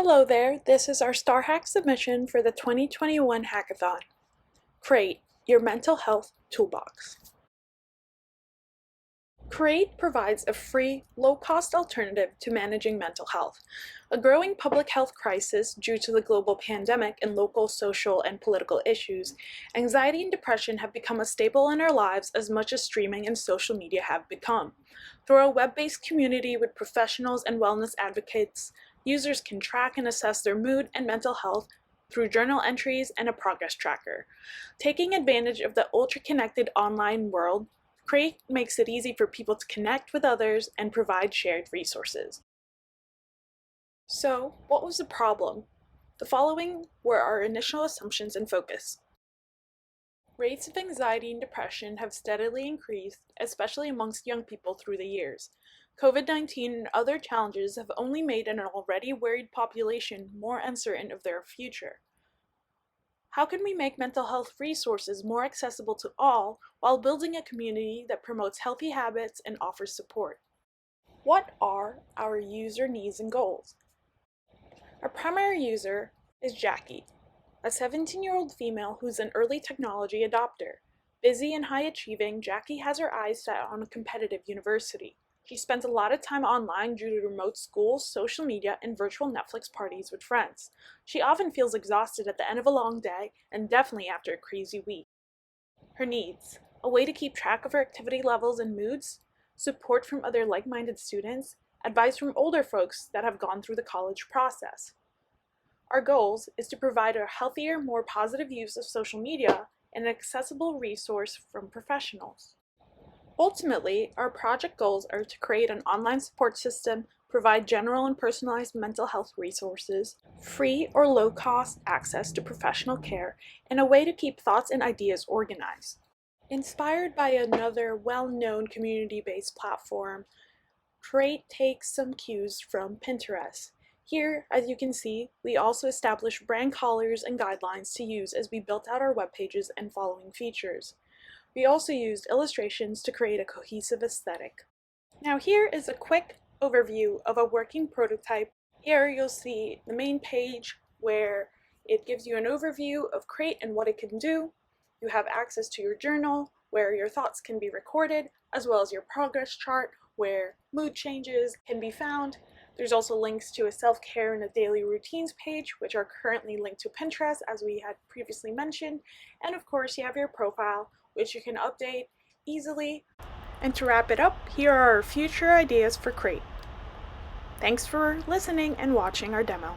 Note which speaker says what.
Speaker 1: Hello there, this is our StarHacks submission for the 2021 hackathon. Create your mental health toolbox. Create provides a free, low-cost alternative to managing mental health. A growing public health crisis due to the global pandemic and local social and political issues, anxiety and depression have become a staple in our lives as much as streaming and social media have become. Through a web-based community with professionals and wellness advocates, users can track and assess their mood and mental health through journal entries and a progress tracker. Taking advantage of the ultra-connected online world, Create makes it easy for people to connect with others and provide shared resources. So, what was the problem? The following were our initial assumptions and focus. Rates of anxiety and depression have steadily increased, especially amongst young people through the years. COVID-19 and other challenges have only made an already worried population more uncertain of their future. How can we make mental health resources more accessible to all while building a community that promotes healthy habits and offers support? What are our user needs and goals? Our primary user is Jackie, a 17-year-old female who's an early technology adopter. Busy and high-achieving, Jackie has her eyes set on a competitive university. She spends a lot of time online due to remote schools, social media, and virtual Netflix parties with friends. She often feels exhausted at the end of a long day, and definitely after a crazy week. Her needs: a way to keep track of her activity levels and moods, support from other like-minded students, advice from older folks that have gone through the college process. Our goals is to provide a healthier, more positive use of social media and an accessible resource from professionals. Ultimately, our project goals are to create an online support system, provide general and personalized mental health resources, free or low-cost access to professional care, and a way to keep thoughts and ideas organized. Inspired by another well-known community-based platform, Create takes some cues from Pinterest. Here, as you can see, we also established brand colors and guidelines to use as we built out our web pages and following features. We also used illustrations to create a cohesive aesthetic. Now here is a quick overview of a working prototype. Here you'll see the main page where it gives you an overview of Create and what it can do. You have access to your journal where your thoughts can be recorded, as well as your progress chart where mood changes can be found. There's also links to a self-care and a daily routines page, which are currently linked to Pinterest, as we had previously mentioned. And of course, you have your profile, which you can update easily. And to wrap it up, here are our future ideas for Create. Thanks for listening and watching our demo.